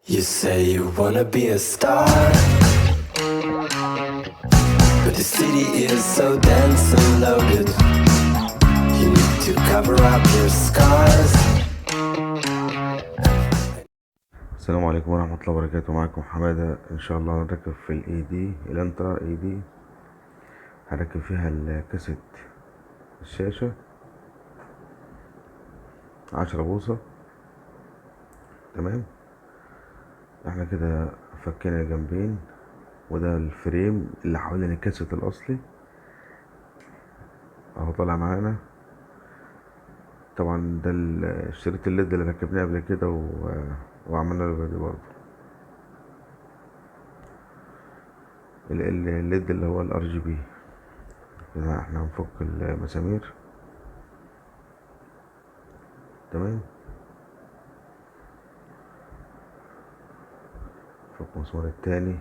You say you wanna be a star, but the city is so dense and loaded. You need to cover up your scars. السلام عليكم ورحمة الله وبركاته. معكم حمادة. ان شاء الله هنركب في الاي دي الانترا اي دي، هركب فيها الكاسيت، الشاشة 10 بوصة. تمام، احنا كده فكينا الجنبين، وده الفريم اللي حوالين الكاسيت الاصلي اهو طالع معانا. طبعا ده الشريط الليد اللي ركبناه قبل كده وعملنا له فيديو برضه. الليد اللي هو الار جي بي. كده احنا هنفك المسامير. تمام، فك المسمار التاني،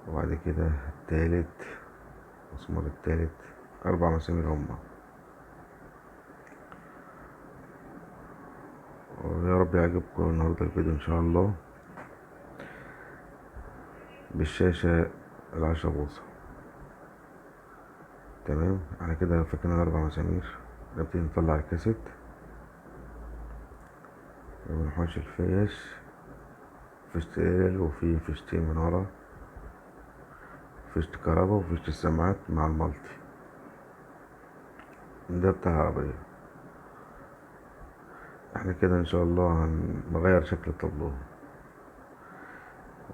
وبعد كده التالت، المسمار التالت، 4 مسامير هما. ويا رب يعجبكم النهاردة الفيديو ان شاء الله بالشاشة 10 بوصة. تمام، احنا كده فكنا ال4 مسامير. نبتدي نطلع الكاسيت ونحوش الفيش، فيشة ال وفي فيشتين من ورا، فيشة كهربا وفيشة السماعات مع المالتي. ده بتاع العربية. احنا كده ان شاء الله هنغير شكل التابلو،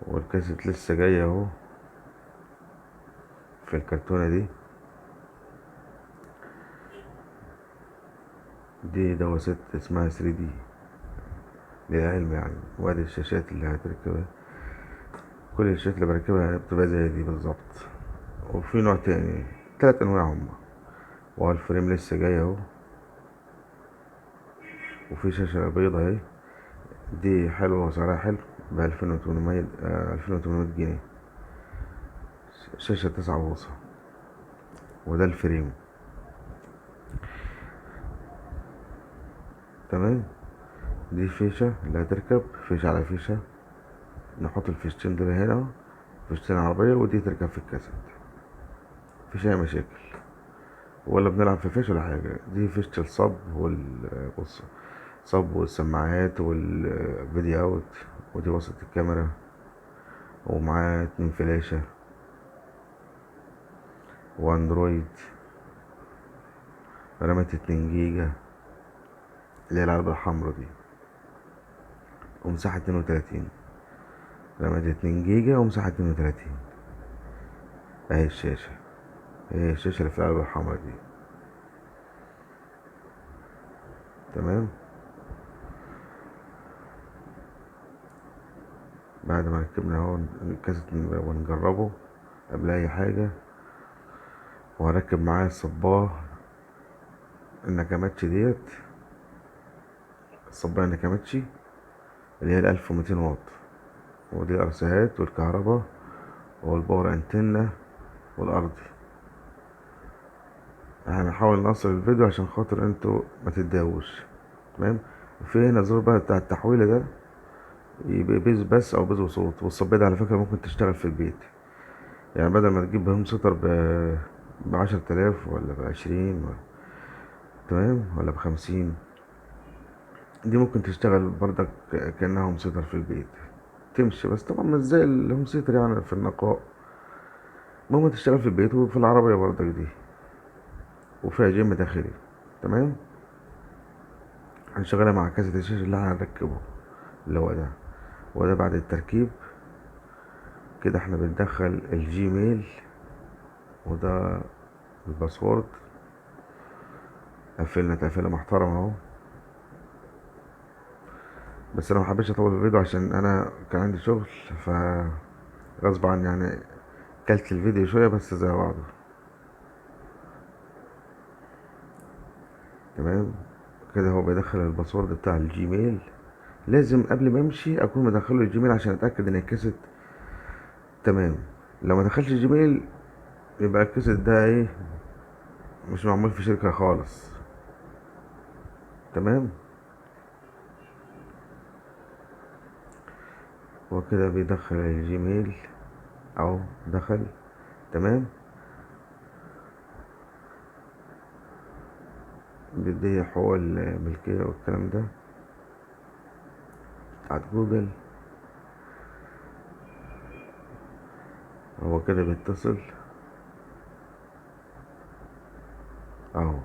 والكاسيت لسه جاي اهو في الكرتونة دي دواسات اسمها 3D للعلم يعني. وادي الشاشات اللي هتركبها، كل الشاشات اللي بركبها بتبقى زي دي بالظبط. وفي نوع تاني، 3 انواع هما. وهو الفريم لسه جاي اهو، وفي شاشة بيضة اهي. دي حلوة وسعرها حلو، ب2800 2800 جنيه. شاشة 9 بوصة، وده الفريم. تمام، دي فيشة اللي هتركب، فيشة على فيشة. نحط الفيشتين دول هنا، فيشتين عربية، ودي تركب في الكاسيت. مفيش أي مشاكل، ولا بنلعب في فيش ولا حاجة. دي فيشة الصب صب والسماعات والفيديو اوت. ودي وسط الكاميرا، ومعاه 2 فلاشة واندرويد. رامات 2 جيجا اللي هي العلبة الحمرا دي، ومساحة 32. رامات 2 جيجا ومساحة 32. اهي الشاشة، اهي الشاشة اللي في العلبة الحمرا دي. تمام، بعد ما ركبنا اهو الكاسيت ونجربه قبل اي حاجة. وهركب معاه الصباه الناكاماتشي ديت، الصباية الناكاماتشي اللي هي 1200 واط. ودي الأرسيهات والكهرباء والباور انتنة والأرضي. هنحاول نوصل الفيديو عشان خاطر انتوا ما تتضايقوش. تمام، في هنا زر بقى بتاع التحويلة ده، يبقى بيز بس أو بيز وصوت. والصباية دي على فكرة ممكن تشتغل في البيت، يعني بدل ما تجيب هوم سيتر ب10 تلاف ولا ب20 تمام، ولا ب50. دي ممكن تشتغل برضك كأنها هوم سيتر في البيت، تمشي. بس طبعا مش زي الهوم سيتر يعني في النقاء. المهم تشتغل في البيت وفي العربية برضك دي، وفيها جيم داخلي. تمام، هنشغلها مع كاسة الشاشة اللي هنركبه، اللي هو ده. وده بعد التركيب كده احنا بندخل الجيميل، وده الباسورد. قفلنا تقفيلة محترمة اهو. بس انا محبش اطول الفيديو عشان انا كان عندي شغل، ف غصب عني يعني كلت الفيديو شوية بس زي بعضه. تمام، كده هو بيدخل الباسورد بتاع الجيميل. لازم قبل ما امشي اكون مدخله الجيميل عشان اتاكد ان الكاسيت تمام. لو ما دخلش الجيميل يبقى الكاسيت ده ايه، مش معمول في شركة خالص. تمام. هو كده بيدخل الجيميل اهو، دخل. تمام. بيدي حقوق الملكية والكلام ده بتاعت جوجل. هو كده بيتصل اهو،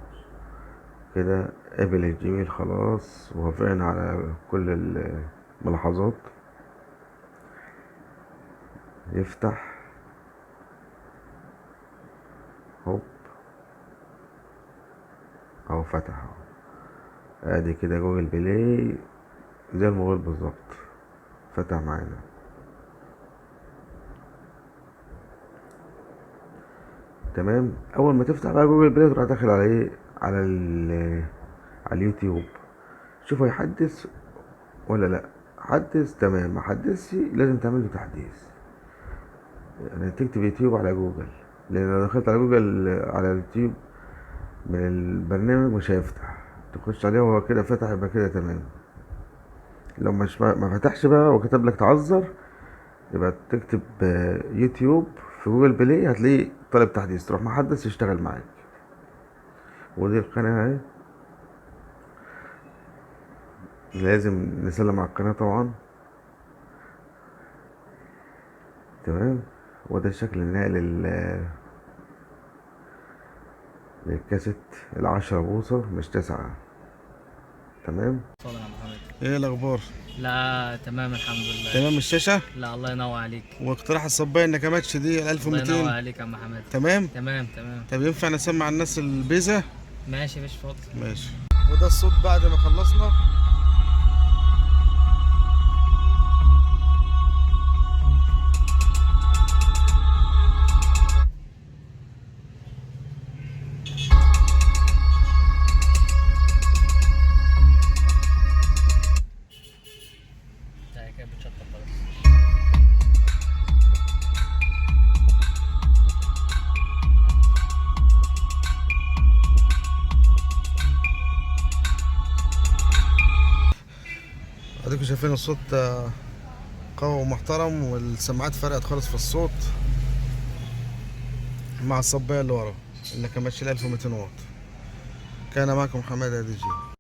كده قبل الجيميل خلاص، وافقنا على كل الملاحظات. يفتح هوب اهو، فتح اهو. ادي كده جوجل بلاي زي الموبايل بالظبط، فتح معانا. تمام. اول ما تفتح بقى جوجل بلاي تروح داخل على ايه، على على اليوتيوب، شوف هيحدث ولا لا. حدث تمام، ما حدثش لازم تعمل له تحديث. يعني تكتب يوتيوب على جوجل، لان لو دخلت على جوجل على اليوتيوب من البرنامج مش هيفتح. تخش عليه وهو كده فتح يبقى كده تمام. لو مش ما فتحش بقى وكتب لك تعذر، يبقى تكتب يوتيوب في جوجل بلاي، هتلاقيه طالب تحديث، تروح محدث يشتغل معاك. ودي القناة اهي، لازم نسلم على القناة طبعا. تمام. وده الشكل النهائي للكاسيت 10 بوصة مش 9. تمام. اتفضل يا محمد. ايه الاخبار؟ لا تمام الحمد لله. تمام الشاشة. لا الله ينور عليك. واقتراح الصباية انك ماتش دي الله 1200. ينور عليك يا محمد. تمام. تمام تمام. طب ينفع نسمع الناس البيزة؟ ماشي مش فاضي. ماشي. وده الصوت بعد ما خلصنا. ده كده بتشطب خلاص. اديكم شايفين الصوت قوي ومحترم، والسماعات فرقت خالص في الصوت مع الصباية اللي ورا اللي كان ماشي 1200 واط. كان معكم حمادة دي جي.